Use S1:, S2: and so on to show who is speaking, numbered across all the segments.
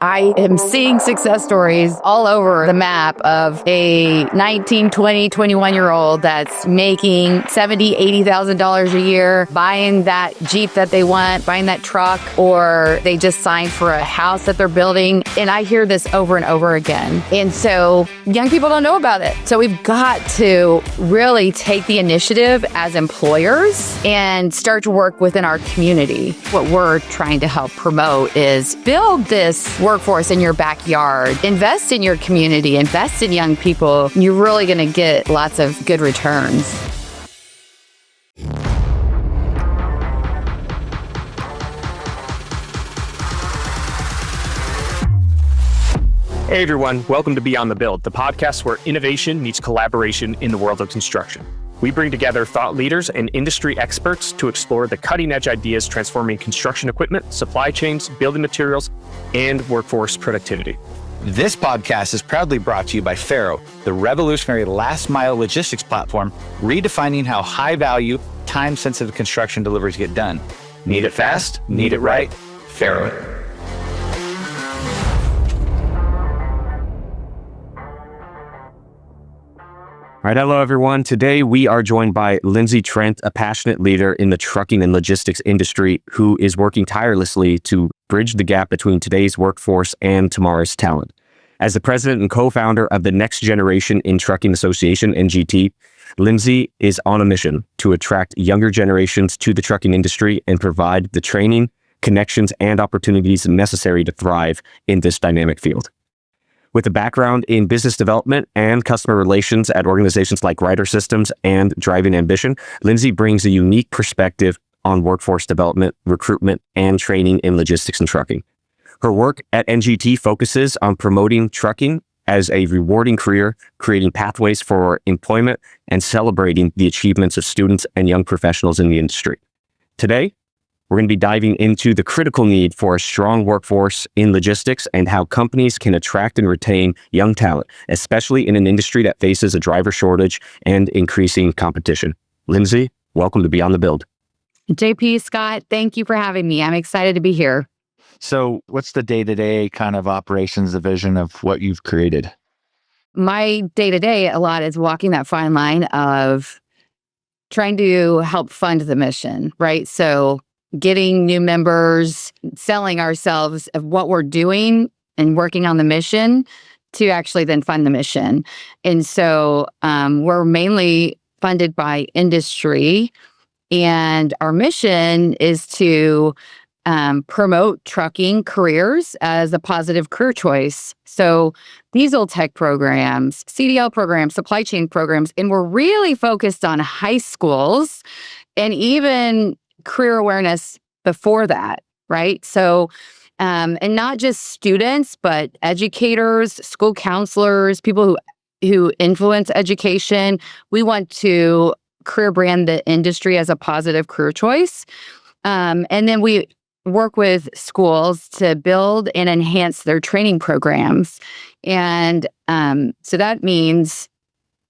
S1: I am seeing success stories all over the map of a 19, 20, 21-year-old that's making $70,000, $80,000 a year, buying that Jeep that they want, buying that truck, or they just signed for a house that they're building. And I hear this over and over again. And so young people don't know about it. So we've got to really take the initiative as employers and start to work within our community. What we're trying to help promote is build this workforce in your backyard. Invest in your community, invest in young people. You're really going to get lots of good returns.
S2: Hey everyone, welcome to Beyond the Build, the podcast where innovation meets collaboration in the world of construction. We bring together thought leaders and industry experts to explore the cutting-edge ideas transforming construction equipment, supply chains, building materials, and workforce productivity.
S3: This podcast is proudly brought to you by Faro, the revolutionary last-mile logistics platform, redefining how high-value, time-sensitive construction deliveries get done. Need it fast? Need it right? Faro it.
S2: All right, hello everyone. Today we are joined by Lindsey Trent, a passionate leader in the trucking and logistics industry who is working tirelessly to bridge the gap between today's workforce and tomorrow's talent. As the president and co-founder of the Next Generation in Trucking Association, NGT, Lindsey is on a mission to attract younger generations to the trucking industry and provide the training, connections, and opportunities necessary to thrive in this dynamic field. With a background in business development and customer relations at organizations like Ryder Systems and Driving Ambition, Lindsey brings a unique perspective on workforce development, recruitment, and training in logistics and trucking. Her work at NGT focuses on promoting trucking as a rewarding career, creating pathways for employment, and celebrating the achievements of students and young professionals in the industry. Today, we're going to be diving into the critical need for a strong workforce in logistics and how companies can attract and retain young talent, especially in an industry that faces a driver shortage and increasing competition. Lindsey, welcome to Beyond the Build.
S1: JP, Scott, thank you for having me. I'm excited to be here.
S3: So what's the day-to-day kind of operations division of what you've created?
S1: My day-to-day a lot is walking that fine line of trying to help fund the mission, right? So getting new members, selling ourselves of what we're doing and working on the mission to actually then fund the mission. And so we're mainly funded by industry, and our mission is to promote trucking careers as a positive career choice. So diesel tech programs, CDL programs, supply chain programs, and we're really focused on high schools and even career awareness before that, right? So, and not just students, but educators, school counselors, people who influence education. We want to career brand the industry as a positive career choice. And then we work with schools to build and enhance their training programs. And so that means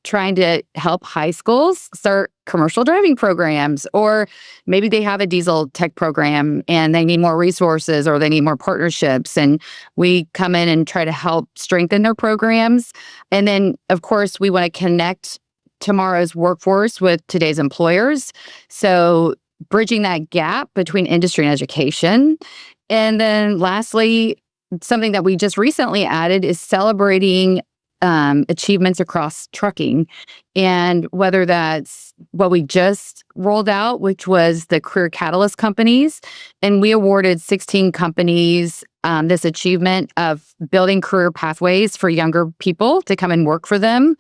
S1: trying to help high schools start commercial driving programs, or maybe they have a diesel tech program and they need more resources or they need more partnerships. And we come in and try to help strengthen their programs. And then, of course, we want to connect tomorrow's workforce with today's employers. So bridging that gap between industry and education. And then lastly, something that we just recently added is celebrating achievements across trucking. And whether that's what we just rolled out, which was the Career Catalyst companies, and we awarded 16 companies this achievement of building career pathways for younger people to come and work for them.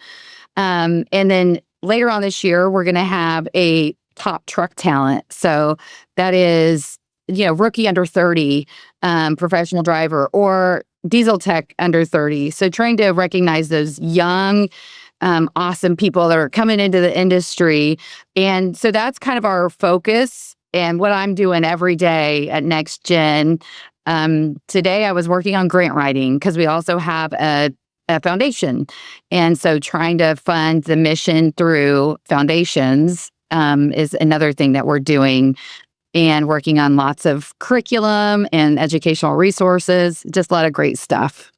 S1: And then later on this year, we're going to have a top truck talent. So that is, rookie under 30, professional driver, or diesel tech under 30. So trying to recognize those young, awesome people that are coming into the industry. And so that's kind of our focus and what I'm doing every day at Next Gen. Today I was working on grant writing because we also have a foundation. And so trying to fund the mission through foundations is another thing that we're doing and working on lots of curriculum and educational resources, just a lot of great stuff.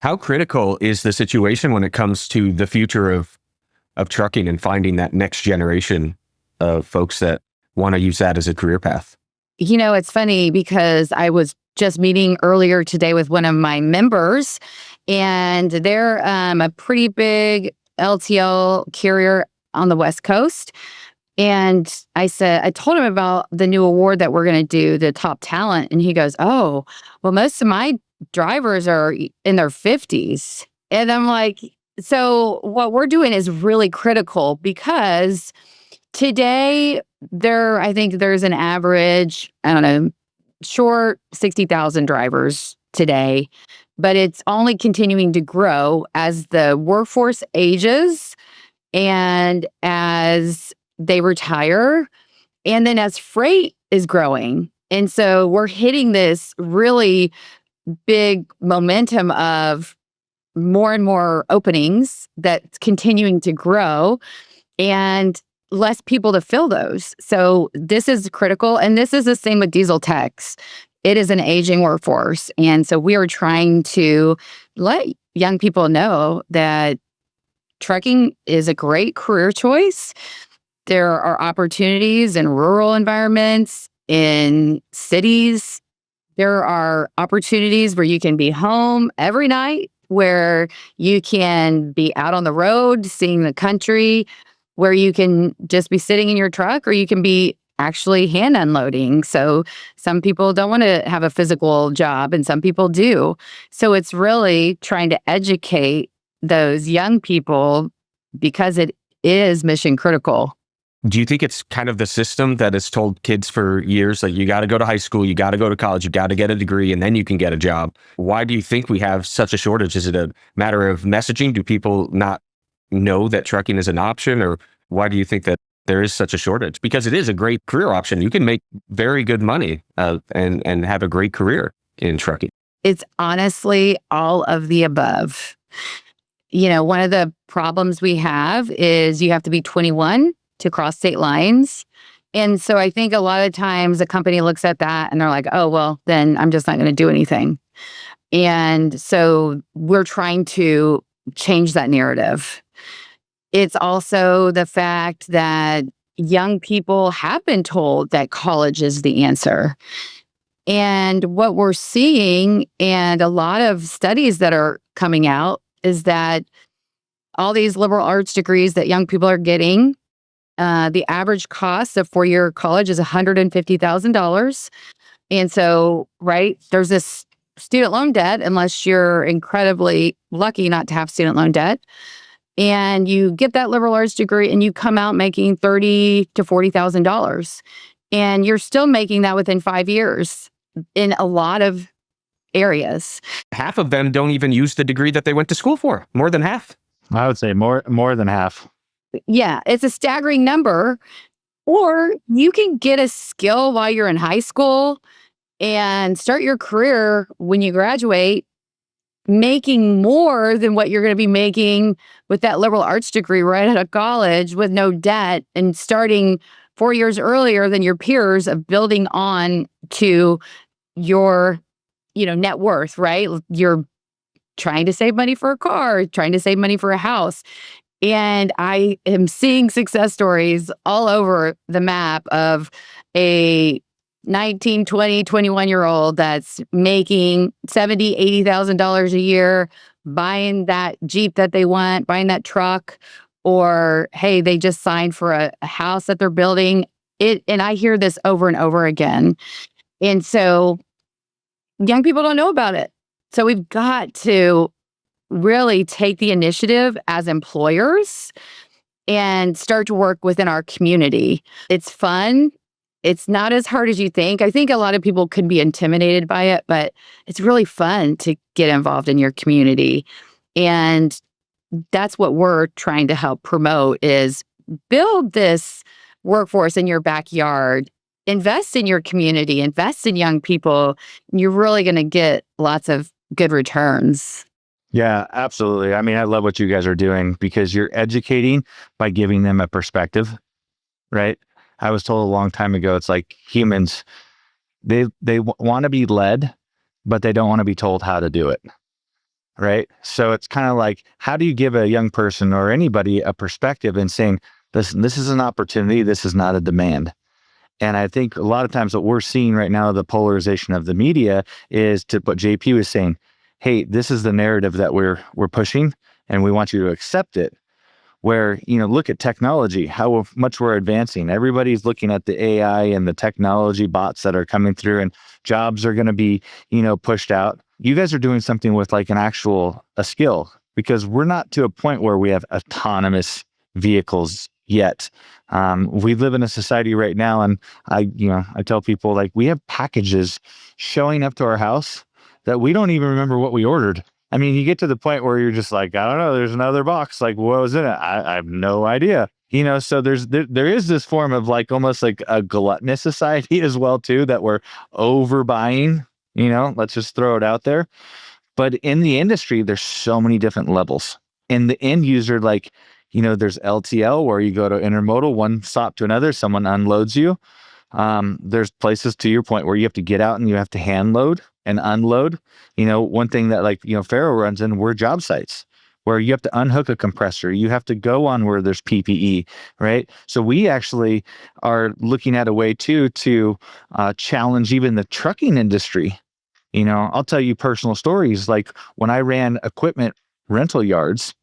S2: How critical is the situation when it comes to the future of trucking and finding that next generation of folks that want to use that as a career path?
S1: It's funny because I was just meeting earlier today with one of my members, and they're a pretty big LTL carrier on the West Coast. And I told him about the new award that we're going to do, the top talent. And he goes, "Oh, well, most of my drivers are in their 50s." And I'm like, so what we're doing is really critical because today I think there's an average, I don't know, short 60,000 drivers today, but it's only continuing to grow as the workforce ages and as they retire, and then as freight is growing. And so we're hitting this really big momentum of more and more openings that's continuing to grow and less people to fill those. So this is critical. And this is the same with diesel techs. It is an aging workforce. And so we are trying to let young people know that trucking is a great career choice. There are opportunities in rural environments, in cities. There are opportunities where you can be home every night, where you can be out on the road, seeing the country, where you can just be sitting in your truck, or you can be actually hand unloading. So some people don't want to have a physical job and some people do. So it's really trying to educate those young people because it is mission critical.
S2: Do you think it's kind of the system that has told kids for years that you got to go to high school, you got to go to college, you got to get a degree, and then you can get a job? Why do you think we have such a shortage? Is it a matter of messaging? Do people not know that trucking is an option? Or why do you think that there is such a shortage? Because it is a great career option. You can make very good money and have a great career in trucking.
S1: It's honestly all of the above. One of the problems we have is you have to be 21 to cross state lines. And so I think a lot of times a company looks at that and they're like, "Oh, well, then I'm just not going to do anything." And so we're trying to change that narrative. It's also the fact that young people have been told that college is the answer. And what we're seeing, and a lot of studies that are coming out, is that all these liberal arts degrees that young people are getting, the average cost of four-year college is $150,000. And so, right, there's this student loan debt, unless you're incredibly lucky not to have student loan debt. And you get that liberal arts degree and you come out making $30,000 to $40,000. And you're still making that within 5 years in a lot of areas.
S2: Half of them don't even use the degree that they went to school for, more than half.
S4: I would say more than half.
S1: Yeah, it's a staggering number. Or you can get a skill while you're in high school and start your career when you graduate making more than what you're going to be making with that liberal arts degree right out of college with no debt, and starting 4 years earlier than your peers, of building on to your, net worth, right? You're trying to save money for a car, trying to save money for a house. And I am seeing success stories all over the map of a 19, 20, 21-year-old that's making $70,000, $80,000 a year, buying that Jeep that they want, buying that truck, or, hey, they just signed for a house that they're building. And I hear this over and over again. And so young people don't know about it. So we've got to really take the initiative as employers and start to work within our community. It's fun. It's not as hard as you think. I think a lot of people could be intimidated by it, but it's really fun to get involved in your community. And that's what we're trying to help promote, is build this workforce in your backyard, invest in your community, invest in young people. And you're really going to get lots of good returns.
S4: Yeah, absolutely. I mean, I love what you guys are doing because you're educating by giving them a perspective, right? I was told a long time ago, it's like humans, they want to be led, but they don't want to be told how to do it. Right. So it's kind of like, how do you give a young person or anybody a perspective and saying, this is an opportunity, this is not a demand. And I think a lot of times what we're seeing right now, the polarization of the media, is to what JP was saying, hey, this is the narrative that we're pushing, and we want you to accept it. Where, look at technology, how much we're advancing. Everybody's looking at the AI and the technology bots that are coming through, and jobs are going to be, pushed out. You guys are doing something with like a skill, because we're not to a point where we have autonomous vehicles yet. We live in a society right now, and I tell people, like, we have packages showing up to our house that we don't even remember what we ordered. I mean, you get to the point where you're just like, I don't know, there's another box. Like, what was in it? I have no idea. So there is this form of like almost like a gluttonous society as well too, that we're overbuying, let's just throw it out there. But in the industry, there's so many different levels. And the end user, like, there's LTL where you go to intermodal, one stop to another, someone unloads you. There's places, to your point, where you have to get out and you have to hand load and unload. One thing that, like, Faro runs in, we're job sites where you have to unhook a compressor. You have to go on where there's PPE, right? So we actually are looking at a way too to challenge even the trucking industry. I'll tell you personal stories. Like when I ran equipment rental yards,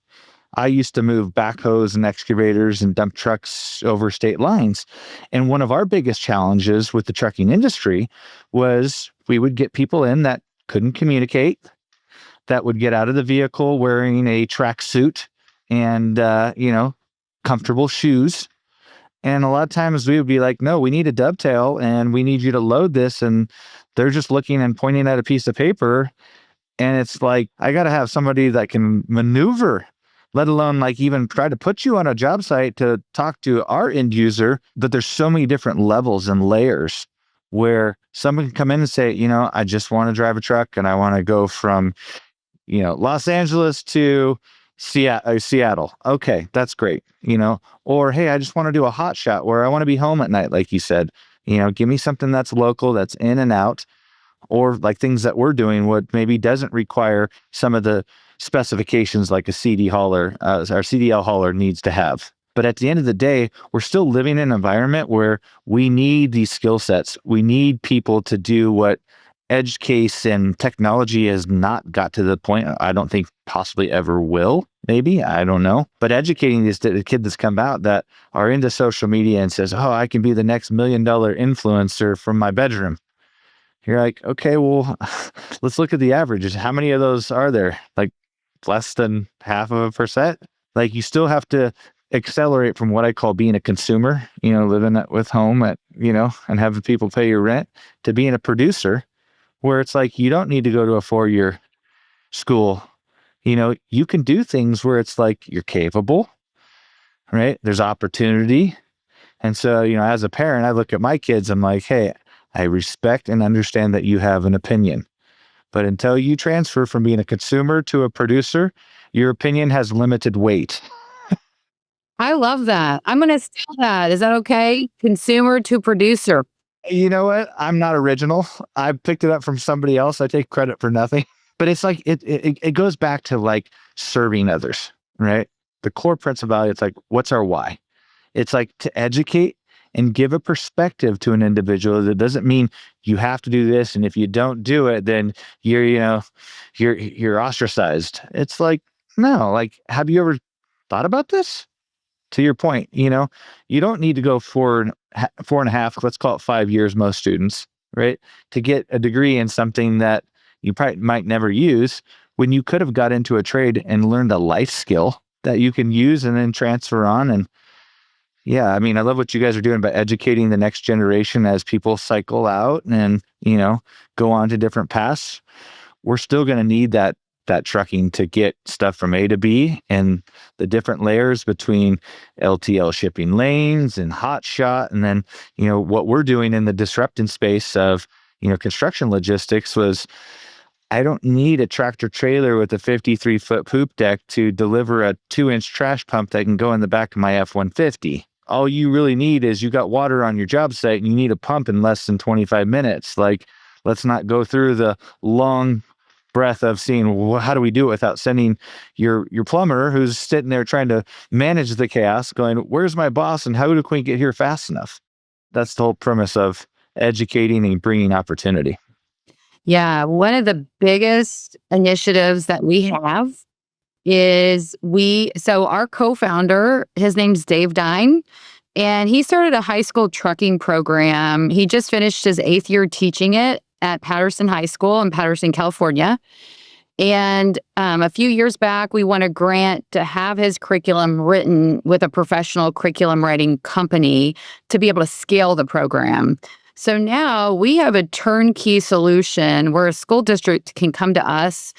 S4: I used to move backhoes and excavators and dump trucks over state lines. And one of our biggest challenges with the trucking industry was we would get people in that couldn't communicate, that would get out of the vehicle wearing a tracksuit and, comfortable shoes. And a lot of times we would be like, no, we need a dovetail and we need you to load this. And they're just looking and pointing at a piece of paper. And it's like, I got to have somebody that can maneuver, let alone like even try to put you on a job site to talk to our end user. But there's so many different levels and layers where someone can come in and say, I just want to drive a truck and I want to go from, Los Angeles to Seattle. Okay, that's great. Or, hey, I just want to do a hot shot where I want to be home at night, like you said. Give me something that's local, that's in and out, or like things that we're doing, what maybe doesn't require some of the specifications like a CD hauler, our CDL hauler needs to have. But at the end of the day, we're still living in an environment where we need these skill sets. We need people to do what edge case and technology has not got to the point. I don't think possibly ever will. Maybe, I don't know. But educating the kid that's come out that are into social media and says, oh, I can be the next $1 million influencer from my bedroom. You're like, okay, well, let's look at the averages. How many of those are there? Like less than 0.5%? Like you still have to accelerate from what I call being a consumer, living with home and having people pay your rent, to being a producer, where it's like, you don't need to go to a 4-year school. You can do things where it's like you're capable, right? There's opportunity. And so, as a parent, I look at my kids, I'm like, hey, I respect and understand that you have an opinion. But until you transfer from being a consumer to a producer, your opinion has limited weight.
S1: I love that. I'm going to steal that. Is that okay? Consumer to producer.
S4: You know what? I'm not original. I picked it up from somebody else. I take credit for nothing. But it's like, it goes back to like serving others, right? The core principle, it's like, what's our why? It's like to educate and give a perspective to an individual. That doesn't mean you have to do this, and if you don't do it, then you're ostracized. It's like, no, like, have you ever thought about this? To your point, you don't need to go 4.5, let's call it 5 years, most students, right? To get a degree in something that you probably might never use, when you could have got into a trade and learned a life skill that you can use and then transfer on. And yeah, I mean, I love what you guys are doing by educating the next generation as people cycle out and, go on to different paths. We're still going to need that trucking to get stuff from A to B, and the different layers between LTL shipping lanes and hot shot. And then, what we're doing in the disrupting space of, construction logistics was, I don't need a tractor trailer with a 53-foot poop deck to deliver a 2-inch trash pump that can go in the back of my F-150. all you really need is you got water on your job site and you need a pump in less than 25 minutes. Like, let's not go through the long breath of seeing, well, how do we do it without sending your plumber who's sitting there trying to manage the chaos going, where's my boss and how do we get here fast enough? That's the whole premise of educating and bringing opportunity.
S1: Yeah, one of the biggest initiatives that we have is so our co-founder, his name's Dave Dine, and he started a high school trucking program. He just finished his 8th year teaching it at Patterson High School in Patterson, California. And a few years back, we won a grant to have his curriculum written with a professional curriculum writing company to be able to scale the program. So now we have a turnkey solution where a school district can come to us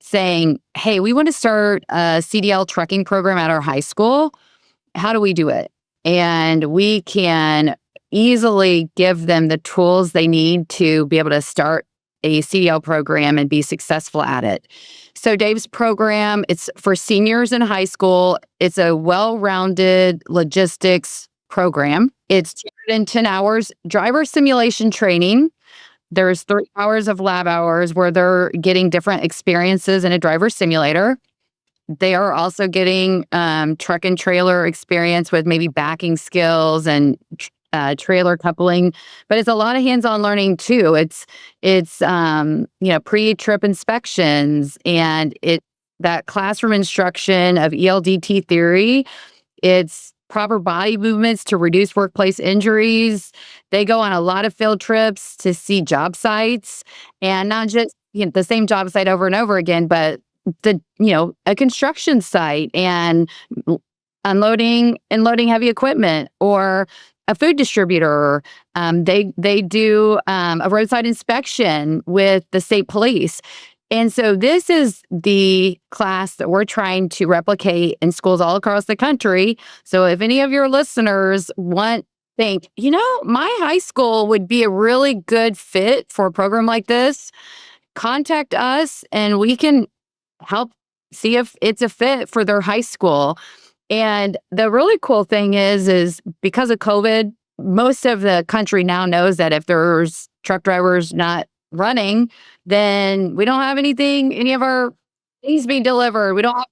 S1: saying, hey, we want to start a CDL trucking program at our high school. How do we do it? And we can easily give them the tools they need to be able to start a CDL program and be successful at it. So Dave's program, it's for seniors in high school. It's a well-rounded logistics program. It's 210 hours driver simulation training. There's 3 hours of lab hours where they're getting different experiences in a driver simulator. They are also getting truck and trailer experience with maybe backing skills and trailer coupling, but it's a lot of hands-on learning too. It's pre-trip inspections and that classroom instruction of ELDT theory. It's proper body movements to reduce workplace injuries. They go on a lot of field trips to see job sites, and not just the same job site over and over again, but a construction site and unloading and loading heavy equipment, or a food distributor. They do a roadside inspection with the state police. And so this is the class that we're trying to replicate in schools all across the country. So if any of your listeners think, my high school would be a really good fit for a program like this, contact us and we can help see if it's a fit for their high school. And the really cool thing is because of COVID, most of the country now knows that if there's truck drivers not running, then we don't have any of our things being delivered. We don't have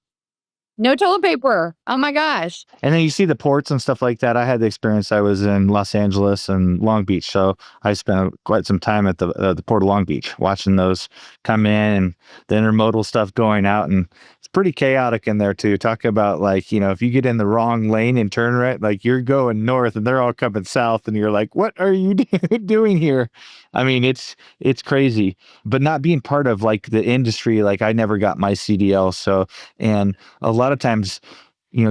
S1: no toilet paper. Oh my gosh.
S4: And then you see the ports and stuff like that. I had the experience. I was in Los Angeles and Long Beach. So I spent quite some time at the Port of Long Beach watching those come in and the intermodal stuff going out. And it's pretty chaotic in there too. Talk about if you get in the wrong lane and turn right, like you're going north and they're all coming south and you're like, what are you doing here? I mean, it's crazy, but not being part of the industry. I never got my CDL. So, and a lot of times,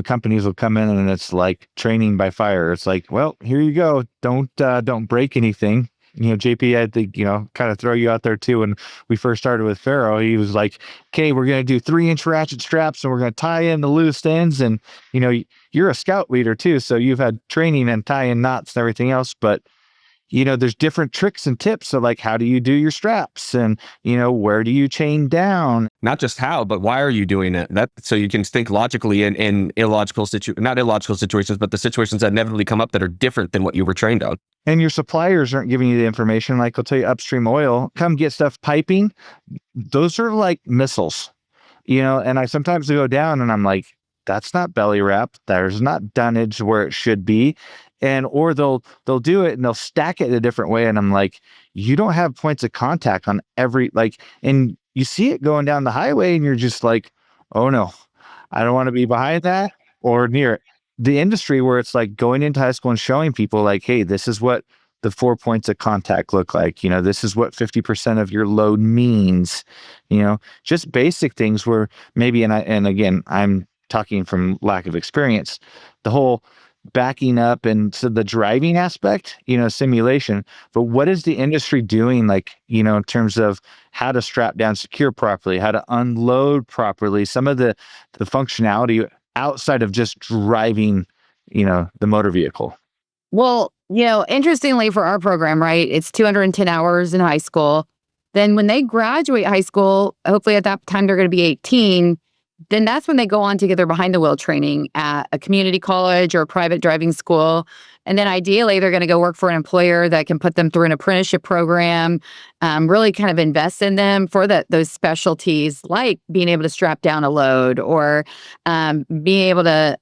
S4: companies will come in and it's like training by fire. It's like, well, here you go. Don't break anything. JP, I think, kind of throw you out there too. When we first started with Faro, he was like, okay, we're going to do 3-inch ratchet straps and we're going to tie in the loose ends. And, you're a scout leader too. So you've had training and tying knots and everything else, but there's different tricks and tips. So how do you do your straps and, where do you chain down?
S2: Not just how, but why are you doing it? So you can think logically in not illogical situations, but the situations that inevitably come up that are different than what you were trained on.
S4: And your suppliers aren't giving you the information. They'll tell you upstream oil, come get stuff piping. Those are like missiles, and I sometimes go down and I'm like, that's not belly wrap. There's not dunnage where it should be. Or they'll do it and they'll stack it a different way. And I'm like, you don't have points of contact on every, and you see it going down the highway and you're just like, oh no, I don't want to be behind that or near it. The industry where it's going into high school and showing people hey, this is what the 4 points of contact look like. This is what 50% of your load means, just basic things where maybe, and again, I'm talking from lack of experience, the whole backing up and so the driving aspect, simulation, but what is the industry doing in terms of how to strap down secure properly, how to unload properly, some of the functionality outside of just driving, the motor vehicle.
S1: Well, interestingly for our program, right, it's 210 hours in high school. Then when they graduate high school, hopefully at that time they're going to be 18, then that's when they go on to get their behind the wheel training at a community college or a private driving school. And then ideally, they're going to go work for an employer that can put them through an apprenticeship program, really kind of invest in them for those specialties, like being able to strap down a load or being able to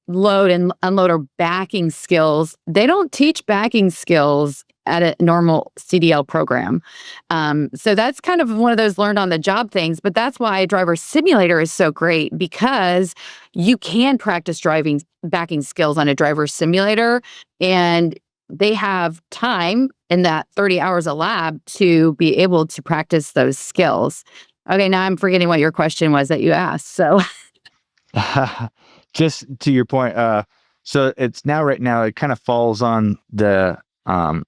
S1: load and unload or backing skills. They don't teach backing skills at a normal CDL program. So that's kind of one of those learned on the job things, but that's why a driver simulator is so great, because you can practice driving backing skills on a driver simulator, and they have time in that 30 hours of lab to be able to practice those skills. Okay, now I'm forgetting what your question was that you asked. So
S4: just to your point, so it's right now, it kind of falls on the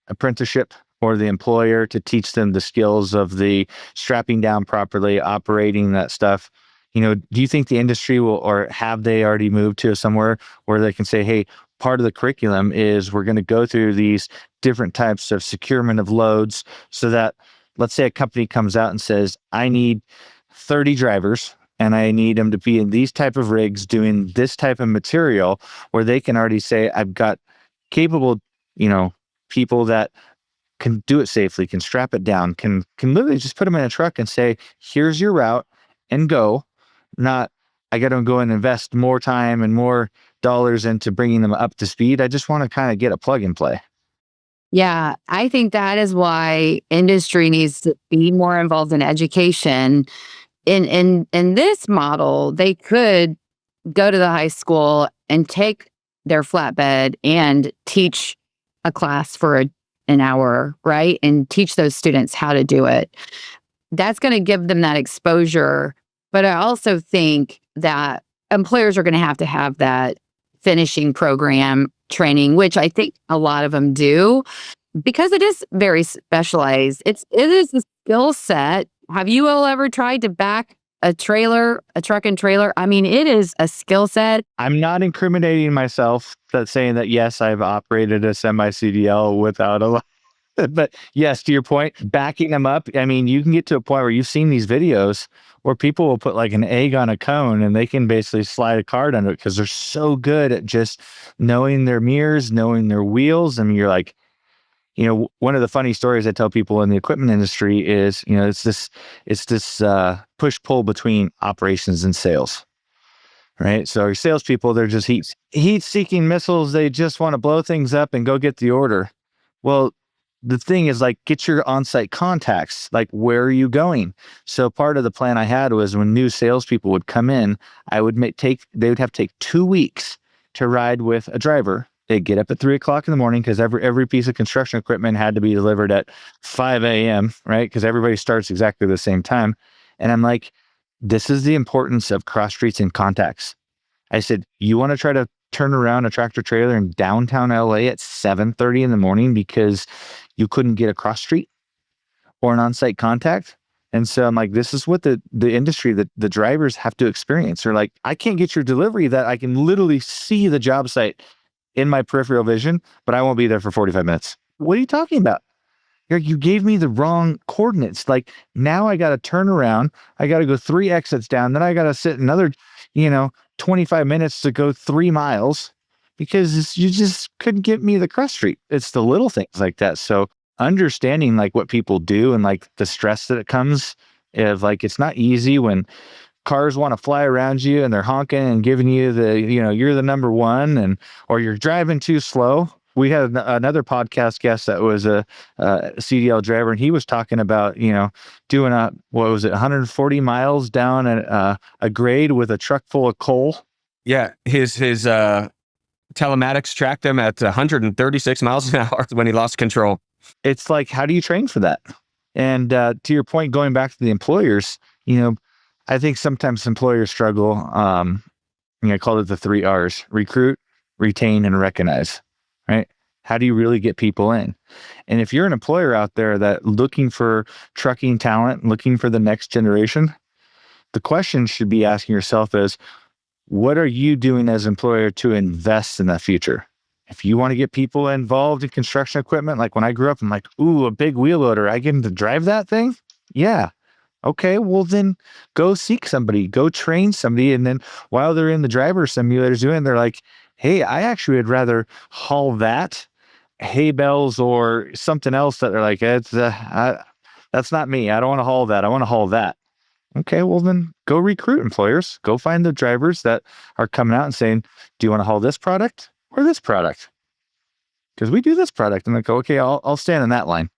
S4: apprenticeship or the employer to teach them the skills of the strapping down properly, operating that stuff. Do you think the industry will, or have they already moved to somewhere where they can say, hey, part of the curriculum is we're going to go through these different types of securement of loads, so that, let's say a company comes out and says, I need 30 drivers and I need them to be in these type of rigs doing this type of material, where they can already say, I've got capable, people that can do it safely, can strap it down, can literally just put them in a truck and say, here's your route and go. Not, I got to go and invest more time and more dollars into bringing them up to speed. I just want to kind of get a plug and play.
S1: yeah, I think that is why industry needs to be more involved in education. In this model, they could go to the high school and take their flatbed and teach a class for an hour, right? And teach those students how to do it. That's going to give them that exposure. But I also think that employers are going to have that finishing program training, which I think a lot of them do, because it is very specialized. It is a skill set. Have you all ever tried to back a truck and trailer? I mean, it is a skill set.
S4: I'm not incriminating myself, that's saying that, yes, I've operated a semi-CDL without a but yes, to your point, backing them up. I mean, you can get to a point where you've seen these videos where people will put like an egg on a cone and they can basically slide a cart under it because they're so good at just knowing their mirrors, knowing their wheels. I mean, you're like, one of the funny stories I tell people in the equipment industry is, it's this push-pull between operations and sales, right? So your salespeople, they're just heat-seeking missiles. They just want to blow things up and go get the order. Well, the thing is, like, get your on-site contacts. Like, where are you going? So part of the plan I had was, when new salespeople would come in, they would have to take 2 weeks to ride with a driver. They'd get up at 3:00 in the morning, because every piece of construction equipment had to be delivered at 5 a.m., right? Because everybody starts exactly the same time. And I'm like, this is the importance of cross streets and contacts. I said, you want to try to turn around a tractor trailer in downtown LA at 7:30 in the morning because you couldn't get a cross street or an on-site contact? And so I'm like, this is what the industry, the drivers have to experience. They're like, I can't get your delivery that I can literally see the job site in my peripheral vision, but I won't be there for 45 minutes. What are you talking about? You gave me the wrong coordinates. Like, now I got to turn around. I got to go 3 exits down. Then I got to sit another, 25 minutes to go 3 miles because you just couldn't get me the cross street. It's the little things like that. So understanding like what people do and like the stress that it comes of, like, it's not easy when cars want to fly around you and they're honking and giving you the, you're the number one, or you're driving too slow. We had another podcast guest that was a CDL driver, and he was talking about, doing 140 miles down a grade with a truck full of coal.
S2: Yeah, his telematics tracked him at 136 miles an hour when he lost control.
S4: It's like, how do you train for that? And to your point, going back to the employers, I think sometimes employers struggle. I call it the 3 R's: recruit, retain, and recognize. Right? How do you really get people in? And if you're an employer out there that looking for trucking talent, looking for the next generation, the question should be asking yourself is, what are you doing as an employer to invest in that future? If you want to get people involved in construction equipment, like when I grew up, I'm like, ooh, a big wheel loader, I get to drive that thing? Yeah. Okay, well then go seek somebody, go train somebody. And then while they're in the driver simulators doing, they're like, hey, I actually would rather haul that hay bales or something else that they're like, that's not me. I don't want to haul that. I want to haul that. Okay, well then go recruit employers. Go find the drivers that are coming out and saying, do you want to haul this product or this product? Because we do this product. And they go, okay, I'll stand in that line.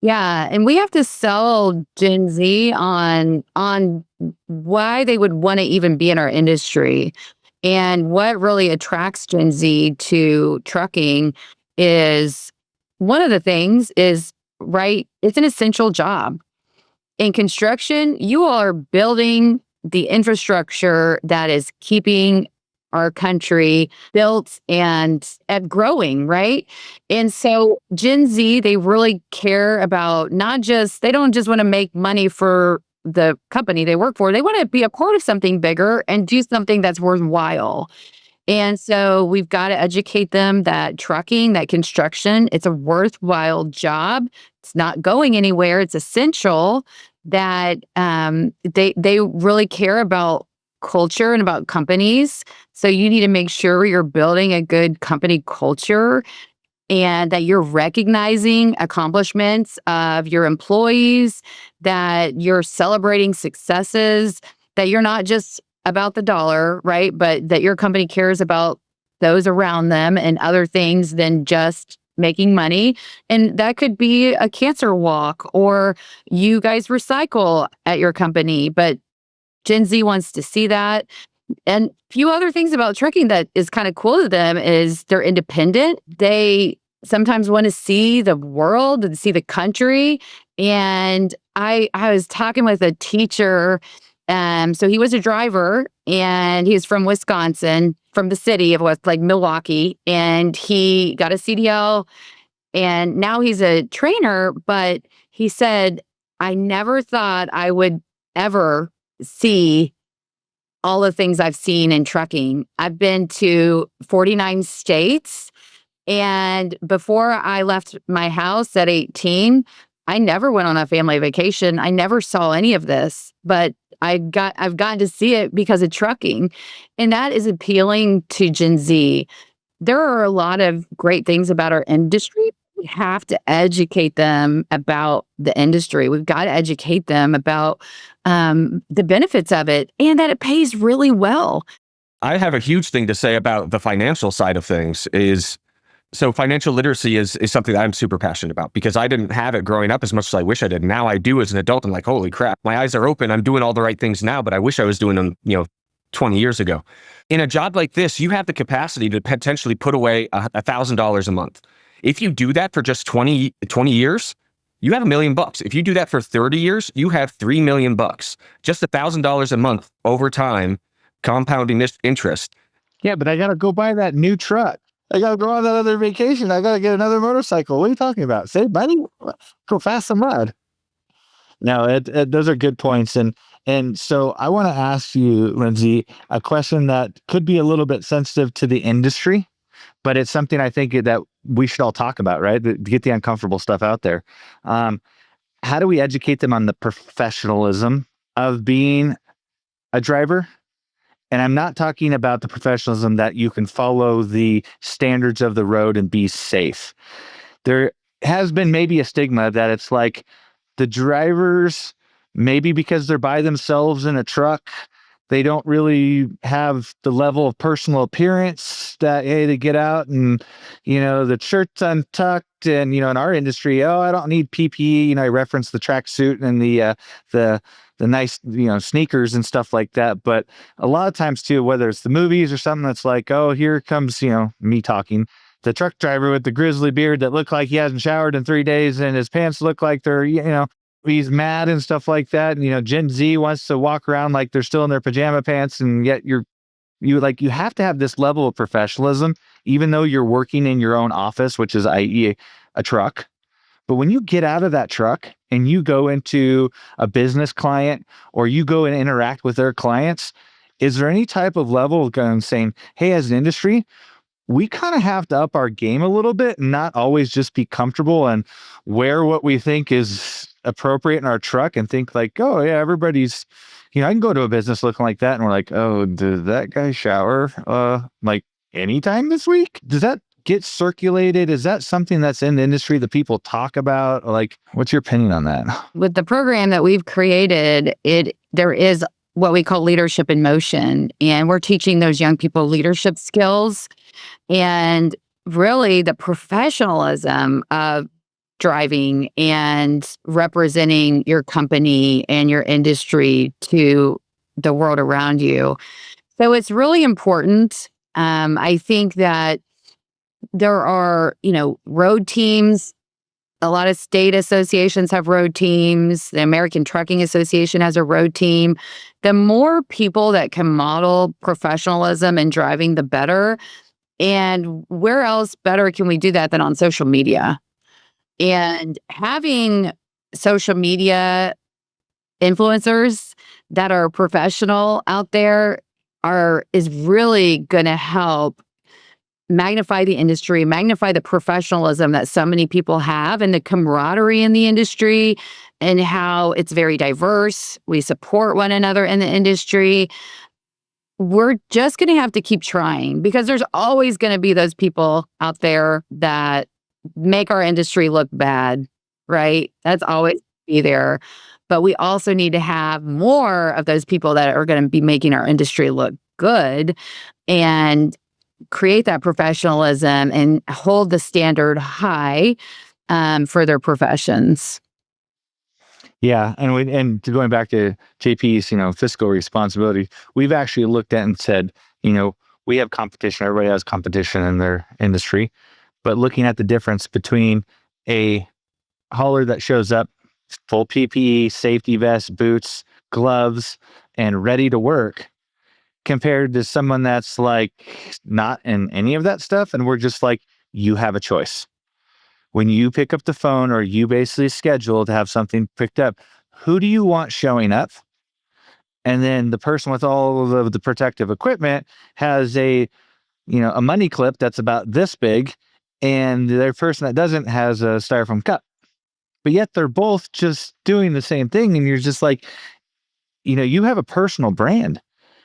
S1: Yeah, and we have to sell Gen Z on why they would want to even be in our industry. And what really attracts Gen Z to trucking is one of the things is, right, it's an essential job. In construction, you are building the infrastructure that is keeping our country built and growing, right? And so Gen Z, they really care about they don't just want to make money for the company they work for. They want to be a part of something bigger and do something that's worthwhile. And so we've got to educate them that trucking, that construction, it's a worthwhile job. It's not going anywhere. It's essential that they really care about culture and about companies. So you need to make sure you're building a good company culture and that you're recognizing accomplishments of your employees, that you're celebrating successes, that you're not just about the dollar, right? But that your company cares about those around them and other things than just making money. And that could be a cancer walk or you guys recycle at your company. But Gen Z wants to see that. And a few other things about trucking that is kind of cool to them is they're independent. They sometimes want to see the world and see the country. And I was talking with a teacher. So he was a driver and he's from Wisconsin, from the city of like Milwaukee. And he got a CDL and now he's a trainer. But he said, I never thought I would ever see all the things I've seen in trucking. I've been to 49 states. And before I left my house at 18, I never went on a family vacation. I never saw any of this, but I've gotten to see it because of trucking. And that is appealing to Gen Z. There are a lot of great things about our industry. We have to educate them about the industry. We've got to educate them about the benefits of it and that it pays really well.
S2: I have a huge thing to say about the financial side of things so financial literacy is something that I'm super passionate about because I didn't have it growing up as much as I wish I did. Now I do as an adult. I'm like, holy crap, my eyes are open. I'm doing all the right things now, but I wish I was doing them, 20 years ago. In a job like this, you have the capacity to potentially put away $1,000 a month. If you do that for just 20 years, you have $1 million. If you do that for 30 years, you have $3 million. Just $1,000 a month over time, compounding this interest.
S4: Yeah, but I got to go buy that new truck. I got to go on that other vacation. I got to get another motorcycle. What are you talking about? Save money? Go fast and mud. No, those are good points. And so I want to ask you, Lindsey, a question that could be a little bit sensitive to the industry, but it's something I think that we should all talk about, right? To get the uncomfortable stuff out there. How do we educate them on the professionalism of being a driver? And I'm not talking about the professionalism that you can follow the standards of the road and be safe. There has been maybe a stigma that it's like the drivers, maybe because they're by themselves in a truck, they don't really have the level of personal appearance that, hey, they get out and, the shirt's untucked and, in our industry, I don't need PPE. I reference the tracksuit and the nice, sneakers and stuff like that. But a lot of times too, whether it's the movies or something that's like, oh, here comes, me talking, the truck driver with the grizzly beard that looked like he hasn't showered in 3 days and his pants look like they're, he's mad and stuff like that. And, Gen Z wants to walk around like they're still in their pajama pants. And yet you have to have this level of professionalism, even though you're working in your own office, which is i.e. a truck. But when you get out of that truck and you go into a business client or you go and interact with their clients, is there any type of level of going saying, hey, as an industry, we kind of have to up our game a little bit and not always just be comfortable and wear what we think is appropriate in our truck and think like, oh yeah, everybody's, I can go to a business looking like that. And we're like, oh, does that guy shower like anytime this week? Does that get circulated? Is that something that's in the industry that people talk about? Like, what's your opinion on that?
S1: With the program that we've created, there is what we call leadership in motion. And we're teaching those young people leadership skills and really the professionalism of driving and representing your company and your industry to the world around you. So it's really important. I think that there are, road teams. A lot of state associations have road teams. The American Trucking Association has a road team. The more people that can model professionalism and driving, the better. And where else better can we do that than on social media? And having social media influencers that are professional out there is really going to help magnify the industry, magnify the professionalism that so many people have and the camaraderie in the industry and how it's very diverse. We support one another in the industry. We're just going to have to keep trying because there's always going to be those people out there that make our industry look bad, right? That's always be there. But we also need to have more of those people that are going to be making our industry look good and create that professionalism and hold the standard high for their professions.
S4: Yeah, and going back to JP's, fiscal responsibility, we've actually looked at and said, we have competition. Everybody has competition in their industry, but looking at the difference between a hauler that shows up full PPE, safety vest, boots, gloves, and ready to work, compared to someone that's like not in any of that stuff, and we're just like, you have a choice. When you pick up the phone or you basically schedule to have something picked up, who do you want showing up? And then the person with all of the protective equipment has a money clip that's about this big, and the person that doesn't has a styrofoam cup. But yet they're both just doing the same thing, and you're just like, you have a personal brand,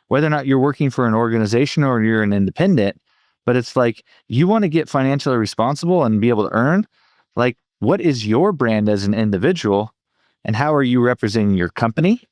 S4: whether or not you're working for an organization or you're an independent. But it's like, you want to get financially responsible and be able to earn. Like, what is your brand as an individual? And how are you representing your company?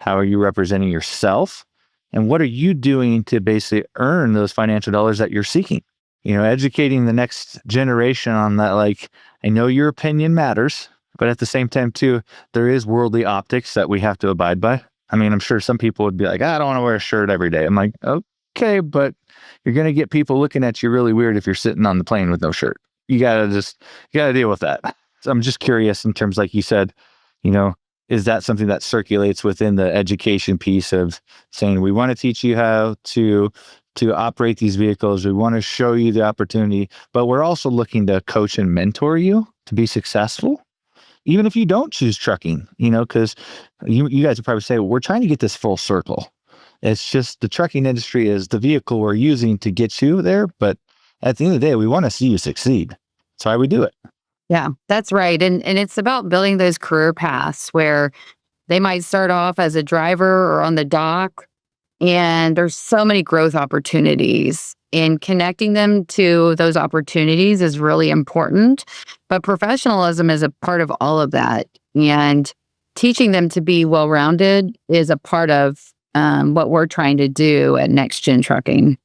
S4: How are you representing yourself? And what are you doing to basically earn those financial dollars that you're seeking? Educating the next generation on that, like, I know your opinion matters, but at the same time too, there is worldly optics that we have to abide by. I mean, I'm sure some people would be like, I don't want to wear a shirt every day. I'm like, okay, but you're going to get people looking at you really weird if you're sitting on the plane with no shirt. You got to deal with that. So I'm just curious in terms, like you said, is that something that circulates within the education piece of saying, we want to teach you how to operate these vehicles. We want to show you the opportunity, but we're also looking to coach and mentor you to be successful. Even if you don't choose trucking, because you guys would probably say, well, we're trying to get this full circle. It's just the trucking industry is the vehicle we're using to get you there. But at the end of the day, we want to see you succeed. That's why we do it.
S1: Yeah, that's right. And it's about building those career paths where they might start off as a driver or on the dock. And there's so many growth opportunities. And connecting them to those opportunities is really important. But professionalism is a part of all of that. And teaching them to be well-rounded is a part of what we're trying to do at Next Gen Trucking.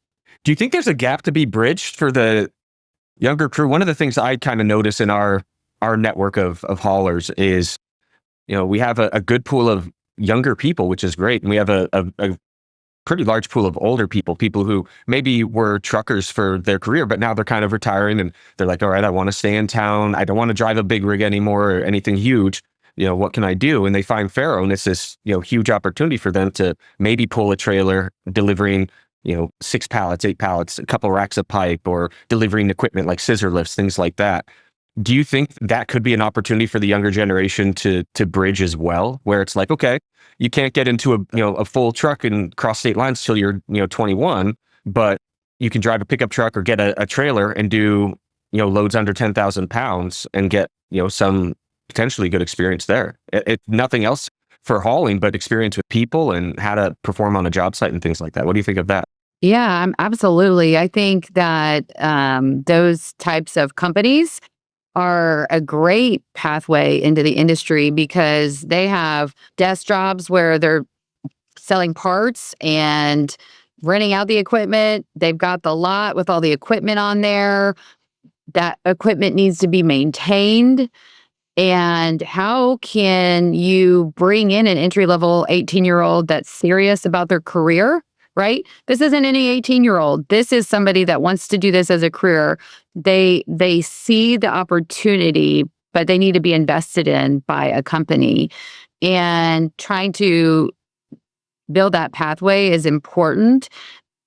S2: Do you think there's a gap to be bridged for the younger crew? One of the things I kind of notice in our network of haulers is, we have a good pool of younger people, which is great. And we have a pretty large pool of older people who maybe were truckers for their career, but now they're kind of retiring and they're like, all right, I want to stay in town. I don't want to drive a big rig anymore or anything huge. What can I do? And they find Faro, and it's this, huge opportunity for them to maybe pull a trailer delivering, 6 pallets, 8 pallets, a couple racks of pipe, or delivering equipment like scissor lifts, things like that. Do you think that could be an opportunity for the younger generation to bridge as well, where it's like, okay, you can't get into a full truck and cross state lines till you're 21, but you can drive a pickup truck or get a trailer and do loads under 10,000 pounds and get some potentially good experience there. Nothing else for hauling, but experience with people and how to perform on a job site and things like that. What do you think of that?
S1: Yeah, absolutely. I think that those types of companies are a great pathway into the industry because they have desk jobs where they're selling parts and renting out the equipment. They've got the lot with all the equipment on there. That equipment needs to be maintained. And how can you bring in an entry-level 18-year-old that's serious about their career, right? This isn't any 18-year-old. This is somebody that wants to do this as a career. They see the opportunity, but they need to be invested in by a company. And trying to build that pathway is important.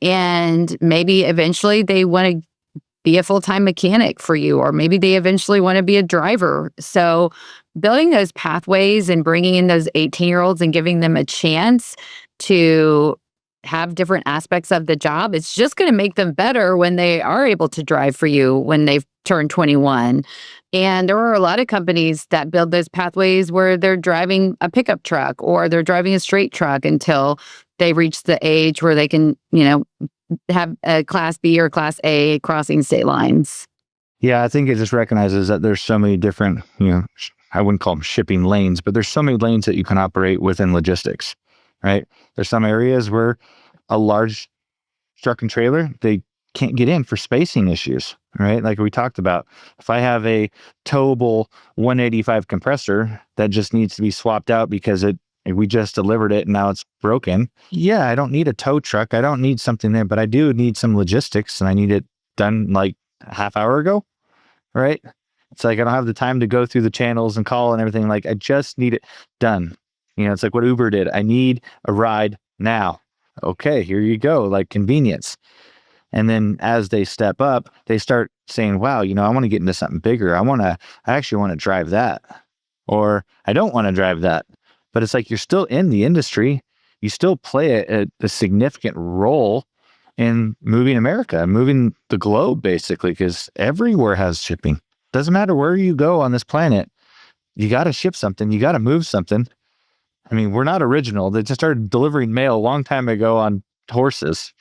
S1: And maybe eventually they want to be a full-time mechanic for you, or maybe they eventually want to be a driver. So building those pathways and bringing in those 18-year-olds and giving them a chance to have different aspects of the job, it's just going to make them better when they are able to drive for you when they've turned 21. And there are a lot of companies that build those pathways where they're driving a pickup truck or they're driving a straight truck until they reach the age where they can, have a Class B or Class A crossing state lines.
S4: Yeah, I think it just recognizes that there's so many different, I wouldn't call them shipping lanes, but there's so many lanes that you can operate within logistics, right? There's some areas where a large truck and trailer, they can't get in for spacing issues, right? Like we talked about, if I have a towable 185 compressor that just needs to be swapped out because we just delivered it and now it's broken. Yeah, I don't need a tow truck. I don't need something there, but I do need some logistics and I need it done like a half hour ago, right? It's like I don't have the time to go through the channels and call and everything. Like I just need it done. It's like what Uber did. I need a ride now. Okay, here you go, like convenience. And then as they step up, they start saying, wow, I want to get into something bigger. I actually want to drive that. Or I don't want to drive that. But it's like you're still in the industry. You still play a significant role in moving America, moving the globe, basically, because everywhere has shipping. Doesn't matter where you go on this planet, you got to ship something. You got to move something. I mean, we're not original. They just started delivering mail a long time ago on horses,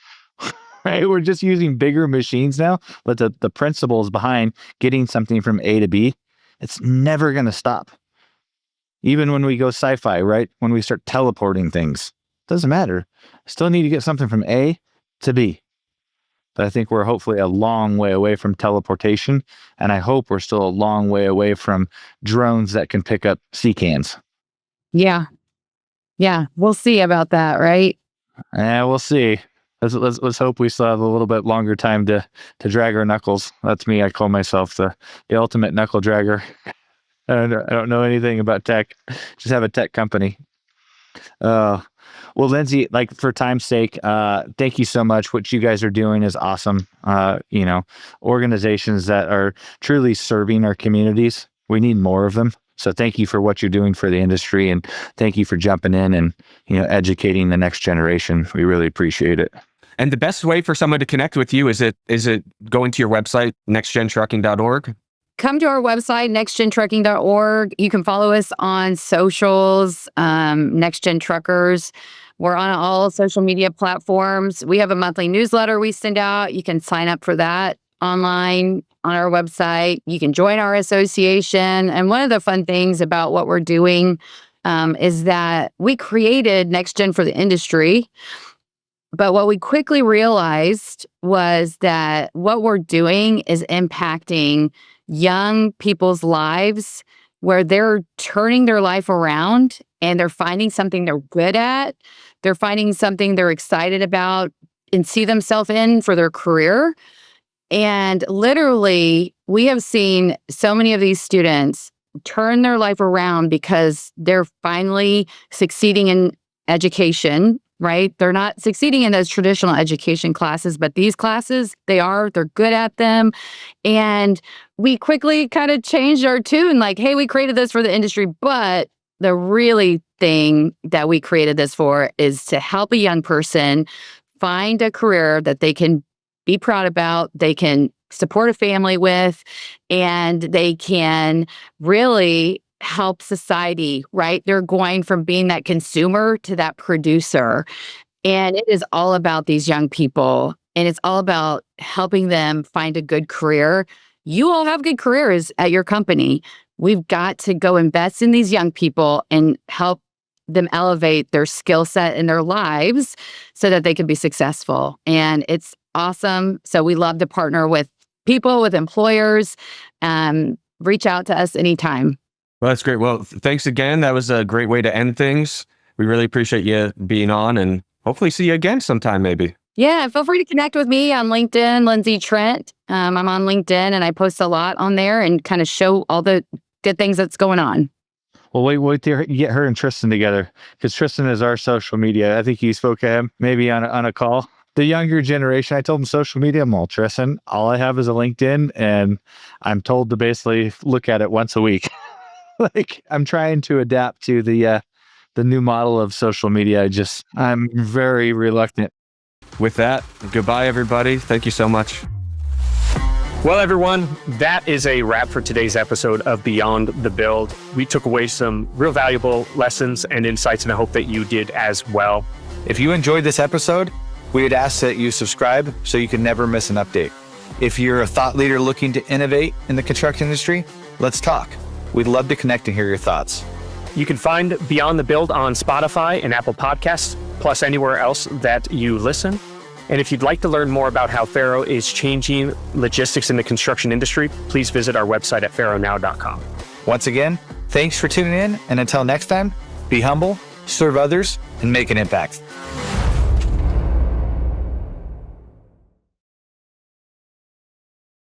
S4: right? We're just using bigger machines now. But the principles behind getting something from A to B, it's never going to stop. Even when we go sci-fi, right? When we start teleporting things, doesn't matter. Still need to get something from A to B. But I think we're hopefully a long way away from teleportation. And I hope we're still a long way away from drones that can pick up sea cans.
S1: Yeah. Yeah. We'll see about that, right?
S4: Yeah, we'll see. Let's hope we still have a little bit longer time to drag our knuckles. That's me. I call myself the ultimate knuckle dragger. I don't know anything about tech. Just have a tech company. Well, Lindsey, like for time's sake, thank you so much. What you guys are doing is awesome. Organizations that are truly serving our communities. We need more of them. So thank you for what you're doing for the industry, and thank you for jumping in and educating the next generation. We really appreciate it.
S2: And the best way for someone to connect with you is it going to your website, nextgentrucking.org?
S1: Come to our website, nextgentrucking.org. You can follow us on socials, Next Gen Truckers. We're on all social media platforms. We have a monthly newsletter we send out. You can sign up for that online on our website. You can join our association. And one of the fun things about what we're doing is that we created Next Gen for the industry. But what we quickly realized was that what we're doing is impacting young people's lives where they're turning their life around and they're finding something they're good at. They're finding something they're excited about and see themselves in for their career. And literally, we have seen so many of these students turn their life around because they're finally succeeding in education, right? They're not succeeding in those traditional education classes, but these classes, they're good at them. And we quickly kind of changed our tune, like, hey, we created this for the industry, but the really thing that we created this for is to help a young person find a career that they can be proud about, they can support a family with, and they can really help society, right? They're going from being that consumer to that producer. And it is all about these young people, and it's all about helping them find a good career. You all have good careers at your company. We've got to go invest in these young people and help them elevate their skill set in their lives so that they can be successful. And it's awesome. So we love to partner with people, with employers. Reach out to us anytime.
S2: Well, that's great. Well, thanks again. That was a great way to end things. We really appreciate you being on, and hopefully see you again sometime, maybe.
S1: Yeah, feel free to connect with me on LinkedIn, Lindsey Trent. I'm on LinkedIn, and I post a lot on there and kind of show all the good things that's going on.
S4: Well, wait to get her and Tristan together, because Tristan is our social media. I think you spoke to him maybe on a call. The younger generation, I told them social media. I'm all, Tristan, all I have is a LinkedIn, and I'm told to basically look at it once a week. Like, I'm trying to adapt to the new model of social media. I'm very reluctant.
S2: With that, goodbye, everybody. Thank you so much.
S5: Well, everyone, that is a wrap for today's episode of Beyond the Build. We took away some real valuable lessons and insights, and I hope that you did as well.
S3: If you enjoyed this episode, we would ask that you subscribe so you can never miss an update. If you're a thought leader looking to innovate in the construction industry, let's talk. We'd love to connect and hear your thoughts.
S5: You can find Beyond the Build on Spotify and Apple Podcasts, plus anywhere else that you listen. And if you'd like to learn more about how Faro is changing logistics in the construction industry, please visit our website at faronow.com.
S3: Once again, thanks for tuning in, and until next time, be humble, serve others, and make an impact.